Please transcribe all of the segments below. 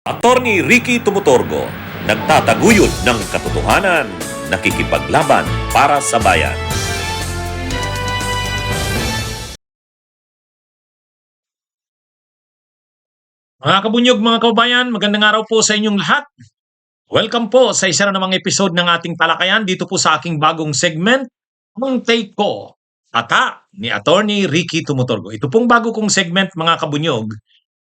Attorney Ricky Tumutorgo, nagtataguyod ng katotohanan, nakikipaglaban para sa bayan. Mga kabunyog, mga kababayan, magandang araw po sa inyong lahat. Welcome po sa isa na namang episode ng ating talakayan dito po sa aking bagong segment, Ang Take Ko, Ata ni Attorney Ricky Tumutorgo. Ito pong bago kong segment, mga kabunyog,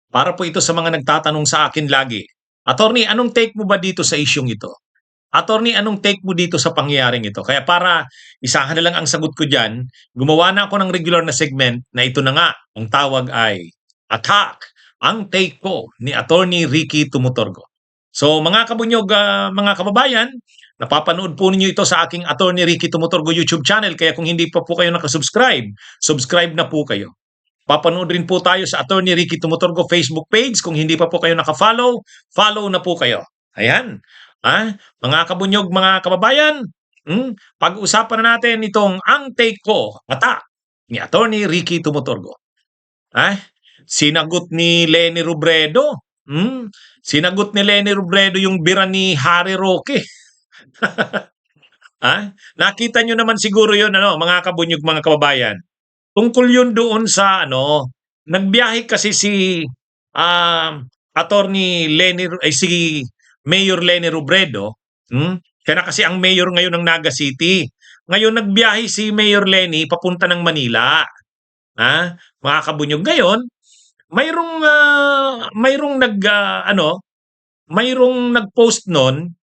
para po ito sa mga nagtatanong sa akin lagi. Attorney, anong take mo ba dito sa isyong ito? Attorney, anong take mo dito sa pangyayaring ito? Kaya para isahan na lang ang sagot ko dyan, gumawa na ako ng regular na segment na ito na nga, ang tawag ay Attack, ang take ko ni Attorney Ricky Tumutorgo. So mga kabunyog, mga kababayan, napapanood po ninyo ito sa aking Attorney Ricky Tumutorgo YouTube channel. Kaya kung hindi pa po kayo nakasubscribe, subscribe na po kayo. Papanood rin po tayo sa Attorney Ricky Tumutorgo Facebook page. Kung hindi pa po kayo nakafollow, follow na po kayo. Ayan. Mga kabunyog, mga kababayan, pag-usapan na natin itong ang take ko, ata, ni Attorney Ricky Tumutorgo. Sinagot ni Leni Robredo. Sinagot ni Leni Robredo yung bira ni Harry Roque. Nakita nyo naman siguro yun, mga kabunyog, mga kababayan. Tungkol yun doon sa nagbiyahe kasi si Attorney Leni si Mayor Leni Robredo, siya na kasi ang mayor ngayon ng Naga City. Ngayon nagbiyahe si Mayor Leni papunta ng Manila. Mga kabunyog, ngayon mayroong nag-post noon,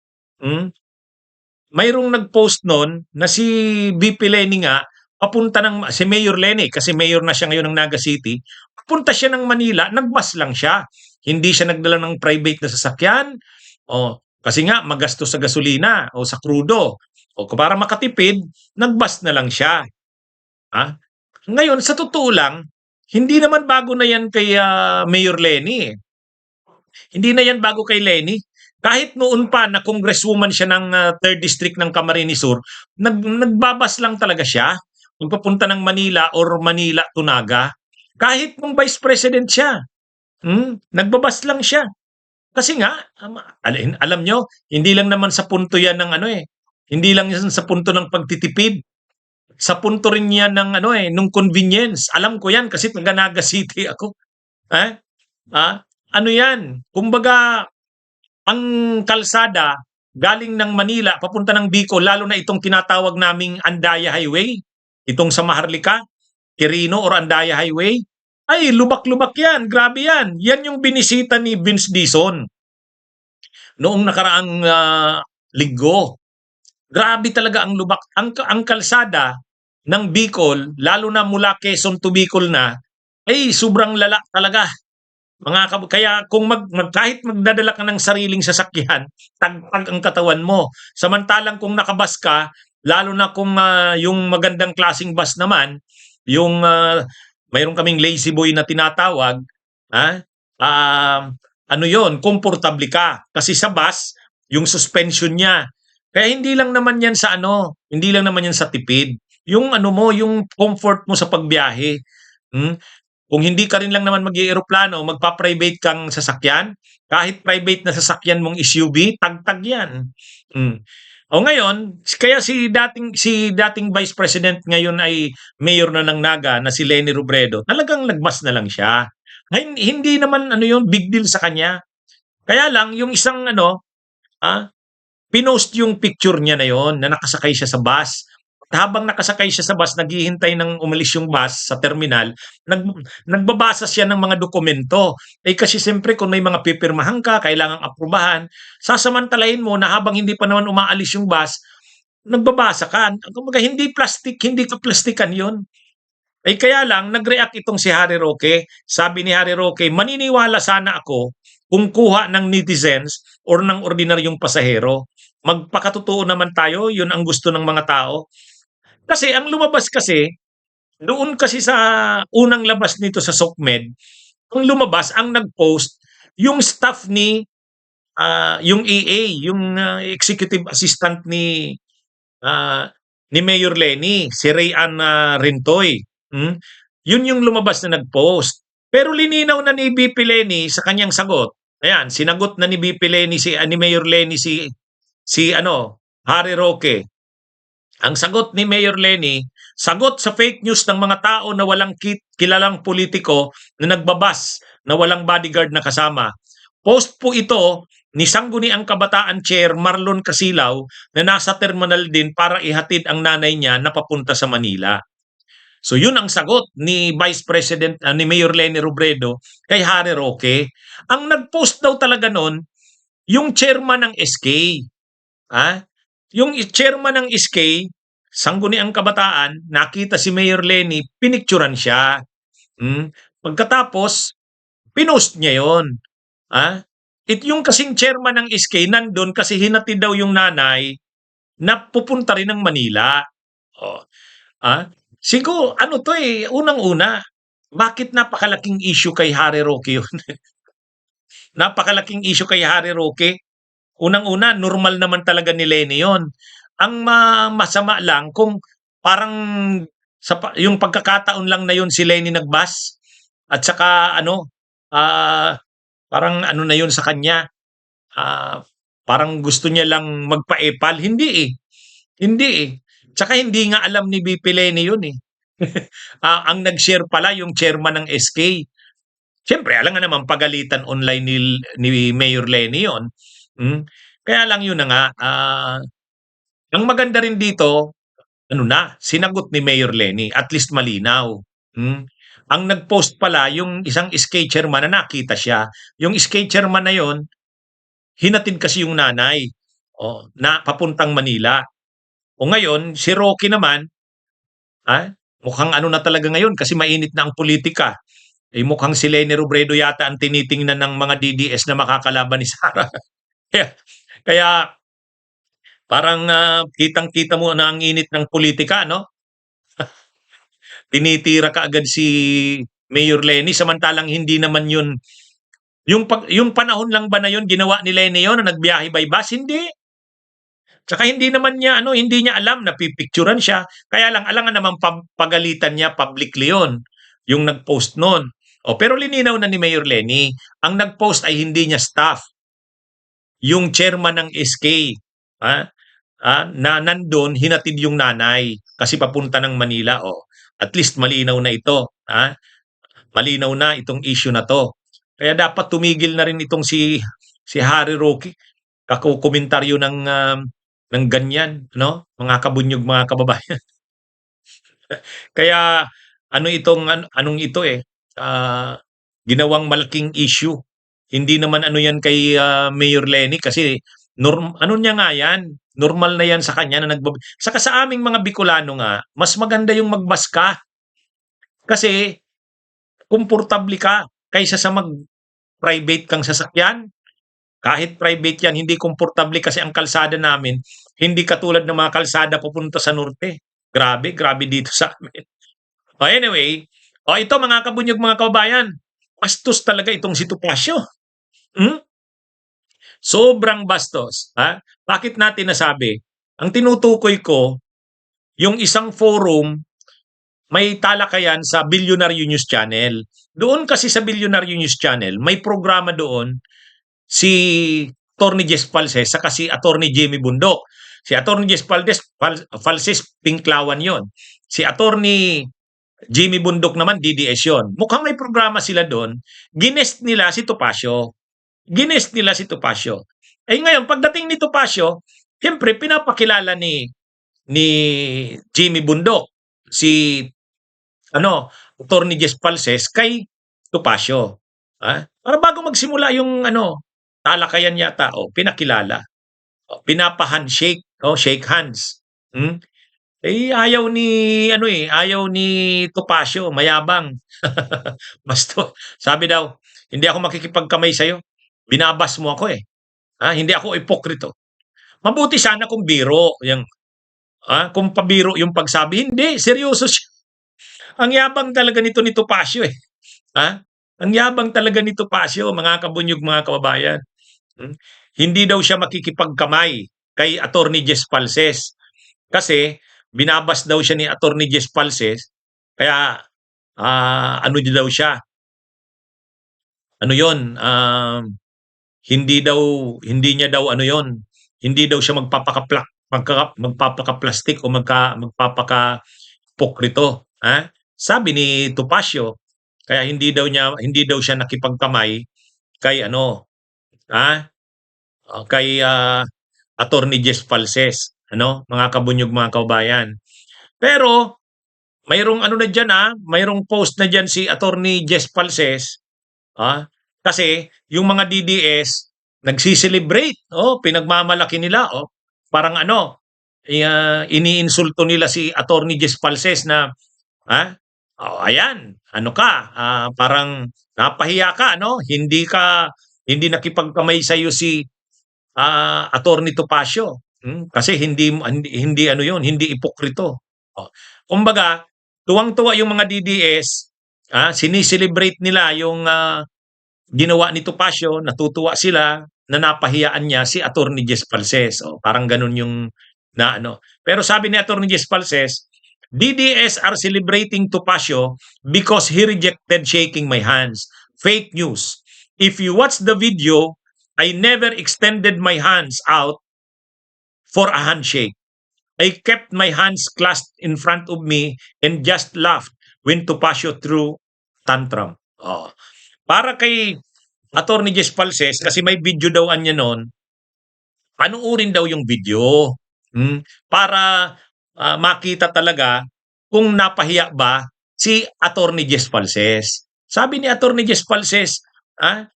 mayroong nag-post noon na si VP Leni nga papunta si Mayor Leni, kasi mayor na siya ngayon ng Naga City, papunta siya ng Manila, nagbus lang siya. Hindi siya nagdala ng private na sasakyan, kasi nga magastos sa gasolina o sa krudo. Para makatipid, nagbus na lang siya. Ngayon, sa totoo lang, hindi naman bago na yan kay Mayor Leni. Hindi na yan bago kay Leni. Kahit noon pa na congresswoman siya ng 3rd District ng Camarines Sur, nagbabas lang talaga siya. Magpapunta ng Manila or Manila to Naga. Kahit nung Vice President siya, nagbabas lang siya. Kasi nga, alam nyo, hindi lang naman sa punto yan ng hindi lang yan sa punto ng pagtitipid. Sa punto rin yan ng nung convenience. Alam ko yan kasi taga Naga City ako. Ano yan? Kumbaga, ang kalsada galing ng Manila papunta ng Bicol, lalo na itong tinatawag naming Andaya Highway, itong sa Maharlika, Quirino or Andaya Highway, ay lubak-lubak yan, grabe yan. Yan yung binisita ni Vince Dizon noong nakaraang linggo. Grabe talaga ang lubak. Ang kalsada ng Bicol, lalo na mula Quezon to Bicol na, ay sobrang lala talaga. Kaya kung kahit magdadala ka ng sariling sasakyan, tagtag ang katawan mo. Samantalang kung nakabas ka, lalo na kung yung magandang klaseng bus naman, yung mayroon kaming lazy boy na tinatawag, komportable ka. Kasi sa bus, yung suspension niya. Kaya hindi lang naman yan sa hindi lang naman yan sa tipid. Yung yung comfort mo sa pagbiyahe. Kung hindi ka rin lang naman mag-eeroplano, magpa-private kang sasakyan, kahit private na sasakyan mong SUV, tagtag yan. Ngayon, kaya si dating Vice President ngayon ay mayor na ng Naga na si Leni Robredo, talagang nagbas na lang siya. Hindi naman big deal sa kanya. Kaya lang yung isang pinost yung picture niya na yon na nakasakay siya sa bus. Habang nakasakay siya sa bus, naghihintay ng umalis yung bus sa terminal, nagbabasa siya ng mga dokumento. Kasi siyempre kung may mga pipirmahan ka, kailangang aprubahan, sasamantalahin mo na habang hindi pa naman umaalis yung bus, nagbabasa ka. Kumbaga, hindi ka plastikan yun. Kaya lang, nag-react itong si Harry Roque. Sabi ni Harry Roque, maniniwala sana ako kung kuha ng netizens or ng ordinaryong pasahero. Magpakatotoo naman tayo, yun ang gusto ng mga tao. Kasi ang lumabas kasi, doon kasi sa unang labas nito sa SOCMED, ang lumabas, ang nag-post, yung staff ni, yung EA, yung executive assistant ni Mayor Leni, si Rayan Rintoy. Yun yung lumabas na nag-post. Pero lininaw na ni VP Leni sa kanyang sagot, Ayan, sinagot na ni VP Leni ni Mayor Leni si Harry Roque. Ang sagot ni Mayor Leni, sagot sa fake news ng mga tao na walang kilalang politiko na nagbabas na walang bodyguard na kasama. Post po ito ni Sangguniang Kabataan Chair Marlon Casilaw na nasa terminal din para ihatid ang nanay niya na papunta sa Manila. So yun ang sagot ni Vice President ni Mayor Leni Robredo kay Harry Roque. Ang nag-post daw talaga noon yung chairman ng SK. Yung chairman ng SK, Sangguniang Kabataan, nakita si Mayor Leni, pinicturan siya. Pagkatapos, pinost niya yon. Yung kasing chairman ng SK nandun kasi hinatid daw yung nanay na pupunta rin ng Manila. Siguro, unang-una, bakit napakalaking issue kay Harry Roque yun? Napakalaking issue kay Harry Roque. Unang-una, normal naman talaga ni Leni yun. Ang masama lang kung parang yung pagkakataon lang na yun si Leni nagbas at saka parang na yun sa kanya. Parang gusto niya lang magpa-epal. Hindi eh. Tsaka hindi nga alam ni VP Leni yun eh. Ang nag-share pala yung chairman ng SK. Siyempre, alam nga naman pagalitan online ni Mayor Leni yun. Kaya lang yun na nga, ang maganda rin dito, sinagot ni Mayor Leni, at least malinaw. Ang nag-post pala, yung isang SK chairman na nakita siya. Yung SK chairman na yon, hinatid kasi yung nanay na papuntang Manila. O ngayon, si Rocky naman, mukhang na talaga ngayon kasi mainit na ang politika. Mukhang si Leni Robredo yata ang tinitingnan ng mga DDS na makakalaban ni Sara. Kaya parang kitang-kita mo na ang init ng politika, no? Tinitira ka agad si Mayor Leni samantalang hindi naman yun. Yung panahon lang ba na yun ginawa ni Leni yun na nagbiyahe by bus? Hindi. Tsaka hindi naman niya hindi niya alam na pipicturan siya. Kaya lang alangan naman pagalitan niya publicly yun, yung nag-post noon. Pero lininaw na ni Mayor Leni, ang nag-post ay hindi niya staff. Yung chairman ng SK, na nandun, hinatid yung nanay kasi papunta ng Manila. At least malinaw na ito. Malinaw na itong issue na to. Kaya dapat tumigil na rin itong si Harry Roque. Kakukomentaryo ng ganyan, no? Mga kabunyog, mga kababayan. Kaya anong ito ginawang malaking issue. Hindi naman yan kay Mayor Leni kasi niya nga yan, normal na yan sa kanya na saka sa aming mga Bicolano nga, mas maganda yung magbas ka. Kasi komportable ka kaysa sa mag-private kang sasakyan. Kahit private yan, hindi komportable kasi ang kalsada namin, hindi katulad ng mga kalsada pupunta sa norte. Grabe dito sa amin. Anyway, ito mga kabunyog, mga kababayan, bastos talaga itong si Topacio. Sobrang bastos. Bakit natin nasabi? Ang tinutukoy ko, yung isang forum, may talakayan sa Billionaire News Channel. Doon kasi sa Billionaire News Channel, may programa doon si Attorney Jess Falses saka si Attorney Jimmy Bundok. Si Attorney Jess Falses, Pinklawan yon. Si Attorney Jimmy Bundok naman, DDS yon. Mukhang may programa sila doon. Ginest nila si Topacio. Ngayon, pagdating ni Topacio, siyempre, pinapakilala ni Jimmy Bundok, si Attorney Jess Falses kay Topacio. Para bago magsimula yung talakayan yata, pinakilala. Pinapa-handshake, shake hands. Ayaw ni Topacio, mayabang. Sabi daw, hindi ako makikipagkamay sa'yo. Binabas mo ako eh. Hindi ako ipokrito. Mabuti sana kung biro. Kung pabiro yung pagsabi. Hindi, seryoso siya. Ang yabang talaga nito ni Topacio eh. Ang yabang talaga ni Topacio, mga kabunyog, mga kababayan. Hindi daw siya makikipagkamay kay Attorney Jess Falses. Kasi binabas daw siya ni Attorney Jess Falses. Kaya daw siya? hindi niya daw ano yon, hindi daw siya magpapaka-plastic o magpapaka-pokrito, ha? Sabi ni Topacio, kaya hindi daw siya nakipagkamay kay ano, ha? Kay Attorney Jess Falses, ano, mga kabunyog, mga kabayan. Pero mayroong ano na diyan, mayroong post na diyan si Attorney Jess Falses, kasi yung mga DDS nagsi-celebrate, pinagmamalaki nila, parang ano, iniinsulto nila si Attorney Jess Falses na, ayan, ano ka, parang napahiya ka, no? Hindi nakipagkamay sa iyo si Attorney Topacio. Kasi hindi ano 'yon, hindi ipokrito. Kumbaga, tuwang-tuwa yung mga DDS, sineselebrate nila yung ginawa ni Topacio, natutuwa sila na napahiyaan niya si Attorney Jess Falses. Parang ganun yung na ano. Pero sabi ni Attorney Jess Falses, DDS are celebrating Topacio because he rejected shaking my hands. Fake news. If you watch the video, I never extended my hands out for a handshake. I kept my hands clasped in front of me and just laughed when Topacio threw tantrum. Para kay Attorney Jess Falses, kasi may video daw niya noon, panuorin daw yung video. Para makita talaga kung napahiya ba si Attorney Jess Falses. Sabi ni Attorney Jess Falses,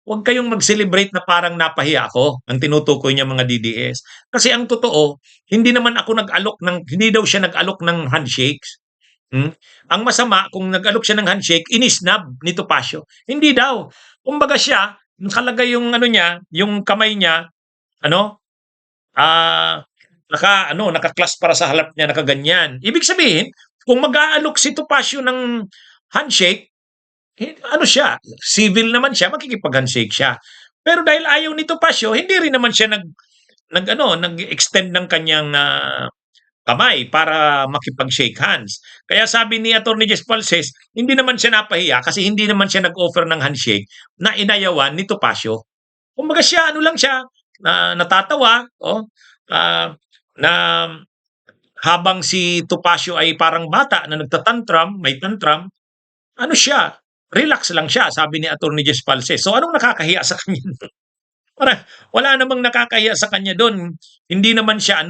huwag kayong mag-celebrate na parang napahiya ako, ang tinutukoy niya mga DDS. Kasi ang totoo, hindi daw siya nag-alok ng handshakes. Ang masama, kung nag-alok siya ng handshake, inisnab ni Topacio. Hindi daw. Kumbaga siya, nakalagay yung ano niya, yung kamay niya, naka-clasp para sa halap niya, nakaganyan. Ibig sabihin, kung mag-aalok si Topacio ng handshake, ano siya, civil naman siya, makikipag-handshake siya. Pero dahil ayaw ni Topacio, hindi rin naman siya nag-extend ng kanyang kamay para makipag-shake hands. Kaya sabi ni Attorney Jess Falses, hindi naman siya napahiya kasi hindi naman siya nag-offer ng handshake na inayawan ni Topacio. Kumbaga siya, ano lang siya, natatawa, na habang si Topacio ay parang bata na may tantrum, ano siya, relax lang siya, sabi ni Attorney Jess Falses. So anong nakakahiya sa kanya? Parang wala namang nakakahiya sa kanya doon. Hindi naman siya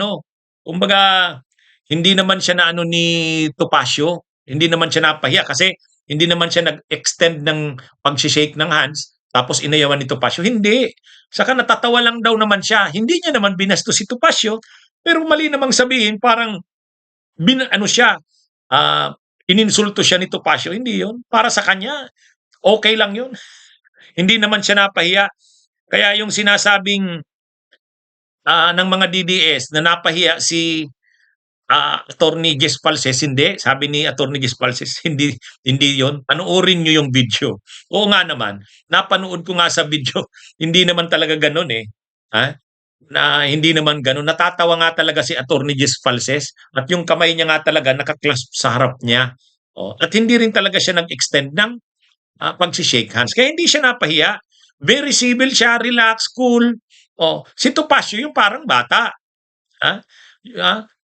kumbaga, hindi naman siya na ni Topacio. Hindi naman siya napahiya kasi hindi naman siya nag-extend ng pag-shake ng hands tapos inayawan ni Topacio. Hindi. Saka natatawa lang daw naman siya. Hindi niya naman binasto si Topacio, pero mali namang sabihin parang ininsulto siya ni Topacio. Hindi yun. Para sa kanya, okay lang yun. Hindi naman siya napahiya. Kaya yung sinasabing ng mga DDS na napahiya si Attorney Jess Falses, hindi. Sabi ni Attorney Jess Falses, hindi yon. Panoorin nyo yung video. Oo nga naman, napanood ko nga sa video, hindi naman talaga ganun na hindi naman ganun. Natatawa nga talaga si Attorney Jess Falses at yung kamay niya nga talaga nakaklasp sa harap niya. At hindi rin talaga siya nag-extend ng pag-shake hands. Kaya hindi siya napahiya. Very civil siya, relax, cool. Si Topacio yung parang bata.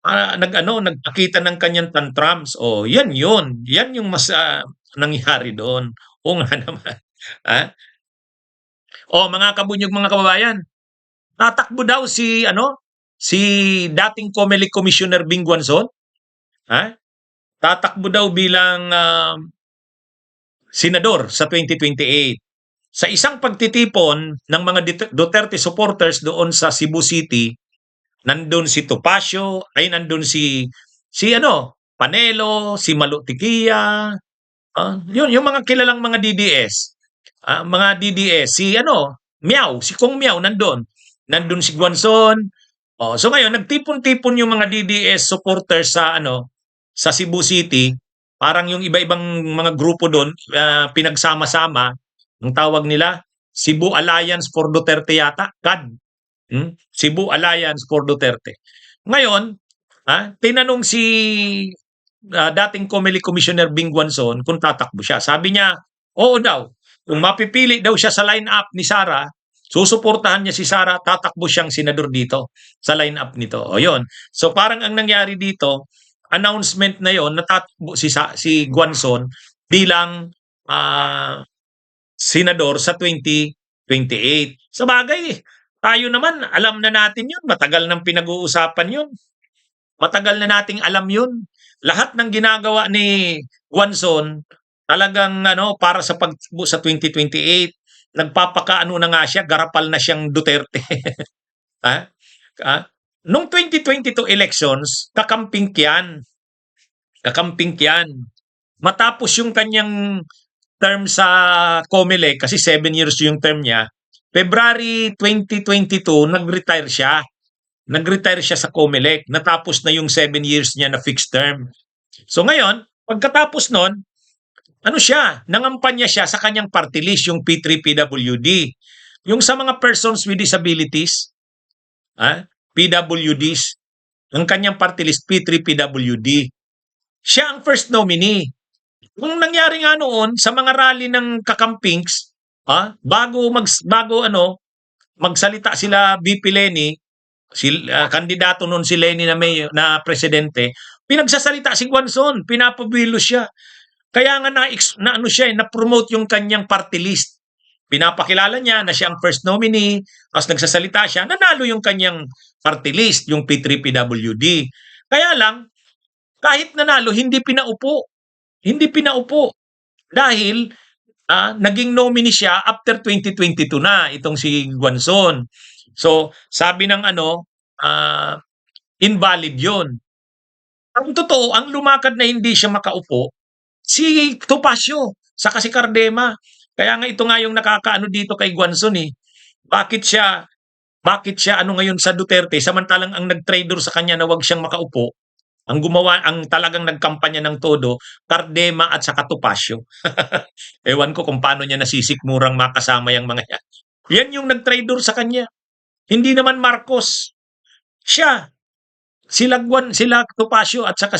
Nagpakita ng kanyang tantrums. Yan yun. Yan yung mas nangyari doon. O nga naman. Mga kabunyog, mga kababayan, tatakbo daw si dating COMELEC Commissioner Bing Guanzon. Tatakbo daw bilang senador sa 2028. Sa isang pagtitipon ng mga Duterte supporters doon sa Cebu City, nandun si Topacio, nandun si Panelo, si Malutiquia, yung mga kilalang mga DDS. Si Miao, si Kong Miao nandun. Nandun si Guanzon. So ngayon, nagtipon-tipon yung mga DDS supporters sa Cebu City. Parang yung iba-ibang mga grupo doon, pinagsama-sama. Ang tawag nila, Cebu Alliance for Duterte yata, CAD. Cebu Alliance for Duterte. Ngayon, tinanong si dating COMELEC Commissioner Bing Guanzon kung tatakbo siya. Sabi niya, oo daw. Kung mapipili daw siya sa line-up ni Sara, susuportahan niya si Sara, tatakbo siyang senador dito sa lineup nito. O yun. So parang ang nangyari dito, announcement na yon na tatakbo si Guanzon bilang senador sa 2028. Sa bagay, tayo naman, alam na natin yun. Matagal nang pinag-uusapan yun. Matagal na nating alam yun. Lahat ng ginagawa ni Guanzon, talagang para sa pagtakbo sa 2028, nagpapakaano na nga siya, garapal na siyang Duterte. ha? Nung 2022 elections, kakamping yan. Kakamping yan. Matapos yung kanyang term sa COMELEC, kasi 7 years yung term niya, February 2022, nag-retire siya. Nag-retire siya sa COMELEC. Natapos na yung 7 years niya na fixed term. So ngayon, pagkatapos nun, nangampanya siya sa kanyang party list, yung P3PWD. Yung sa mga persons with disabilities, PWDs, ang kanyang party list, P3PWD. Siya ang first nominee. Kung nangyari nga noon sa mga rally ng kakampings, bago magsalita sila BP Leni, kandidato noon si Leni na presidente, pinagsasalita si Guanzon, pinapabilo siya. Kaya nga na-promote yung kanyang party list. Pinapakilala niya na siya ang first nominee, tapos nagsasalita siya, nanalo yung kanyang party list, yung P3PWD. Kaya lang, kahit nanalo, hindi pinaupo. Hindi pinaupo. Dahil naging nominee siya after 2022 na, itong si Guanzon. So, sabi ng invalid yun. Ang totoo, ang lumakad na hindi siya makaupo, si Topacio, saka si Cardema. Kaya nga ito nga yung nakakaano dito kay Guanzon eh. Bakit siya ngayon sa Duterte, samantalang ang nag-traitor sa kanya na wag siyang makaupo, ang talagang nagkampanya ng todo, Cardema at saka Topacio. Ewan ko kung paano niya nasisikmurang makasama yung mga yan. Yan yung nag-traitor sa kanya. Hindi naman Marcos. Siya. Sila Topacio at saka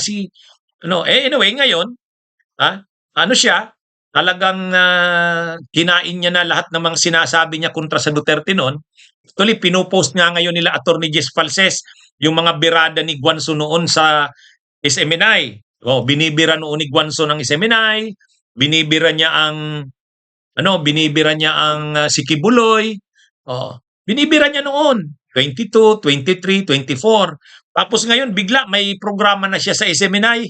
anyway, ngayon, siya, talagang kinain niya na lahat ng mga sinasabi niya kontra sa Duterte noon. Actually, pinopost nga ngayon nila Atty. Jess Falses yung mga birada ni Guanzon noon sa SMNI. Binibira noon ni Guanzon ang SMNI, binibira niya ang si Kibuloy. Binibira niya noon 22, 23, 24. Tapos ngayon bigla may programa na siya sa SMNI.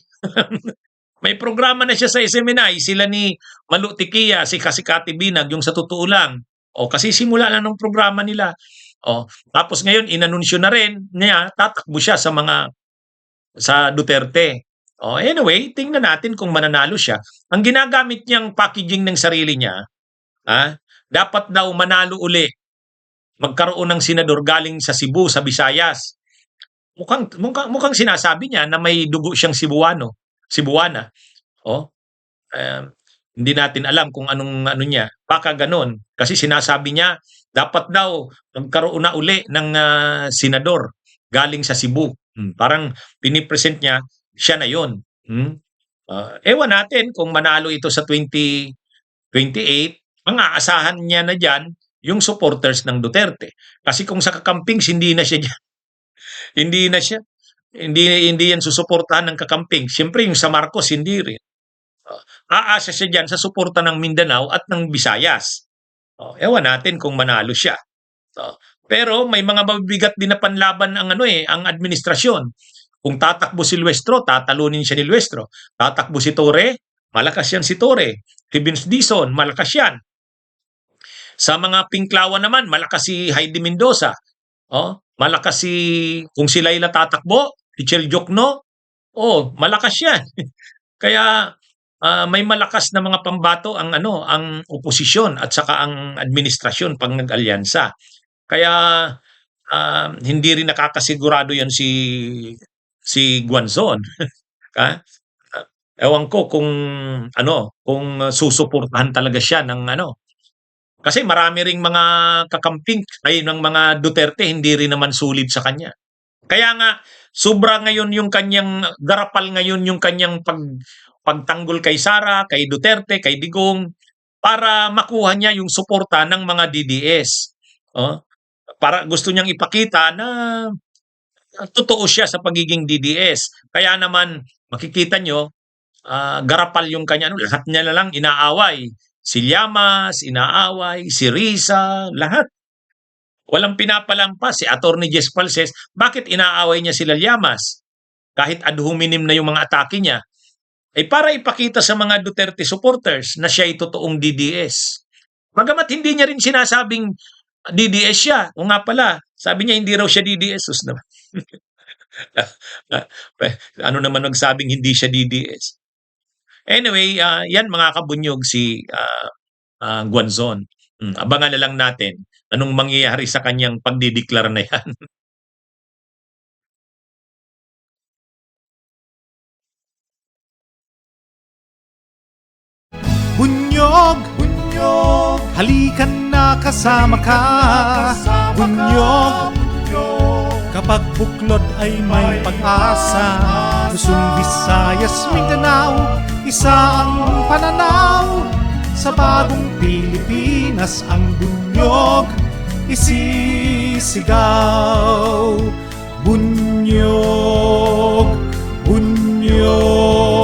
May programa na siya sa SMNI, sila ni Malu Tikia, si Kati Binag, yung sa totoo lang. Kasi simula lang ng programa nila. Tapos ngayon, inanunsyo na rin niya, tatakbo siya sa Duterte. Anyway, tingnan natin kung mananalo siya. Ang ginagamit niyang packaging ng sarili niya, dapat daw manalo uli. Magkaroon ng senador galing sa Cebu, sa Visayas. Mukhang sinasabi niya na may dugo siyang Cebuana. Hindi natin alam kung anong niya. Baka ganon. Kasi sinasabi niya, dapat daw magkaroon na uli ng senador galing sa Cebu. Parang pinipresent niya, siya na yon. Ewan natin kung manalo ito sa 2028, ang aasahan niya na dyan yung supporters ng Duterte. Kasi kung sa kakampings, hindi na siya dyan. Hindi na siya. Hindi yan susuportahan ng kakamping. Siyempre yung sa Marcos, hindi rin. Aasa siya dyan sa suporta ng Mindanao at ng Visayas. Ewan natin kung manalo siya. Pero may mga mabibigat din na panlaban ang administrasyon. Kung tatakbo si Luestro, tatalunin siya ni Luestro. Tatakbo si Torre, malakas yan si Torre. Si Vince Dizon, malakas yan. Sa mga Pinklawan naman, malakas si Heidi Mendoza. Malakas kung si Laila tatakbo, si Chel Jokno, malakas yan. Kaya may malakas na mga pambato ang oposisyon at saka ang administrasyon pag nag-alyansa. Kaya hindi rin nakakasigurado yan si Guanzon. Ewan ko kung susuportahan talaga siya ng kasi marami ring mga kakamping ng mga Duterte hindi rin naman sulit sa kanya. Kaya nga sobra ngayon yung kanyang garapal ngayon yung kanyang pagtanggol kay Sara, kay Duterte, kay Digong para makuha niya yung suporta ng mga DDS. Oh, para gusto niyang ipakita na totoo siya sa pagiging DDS. Kaya naman makikita nyo, garapal yung kanya, ano, lahat niya na lang inaaway. Si Llamas, inaaway, si Risa, lahat. Walang pinapalampas. Si Attorney Jess Falses, bakit inaaway niya sila Llamas? Kahit ad hominem na yung mga atake niya. Para ipakita sa mga Duterte supporters na siya ay totoong DDS. Bagamat hindi niya rin sinasabing DDS siya. O nga pala, sabi niya hindi raw siya DDS. Sus naman. Ano naman nagsabing hindi siya DDS? Anyway, yan mga kabunyog si Guanzon. Abangan na lang natin anong mangyayari sa kanyang pagdideklara na yan. Bunyog, bunyog, halikan na kasama ka. Bunyog, kapag buklod ay may pag-asa. Luzon, Visayas, Mindanao, isa ang pananaw. Sa bagong Pilipinas ang bunyog isisigaw. Bunyog, bunyog.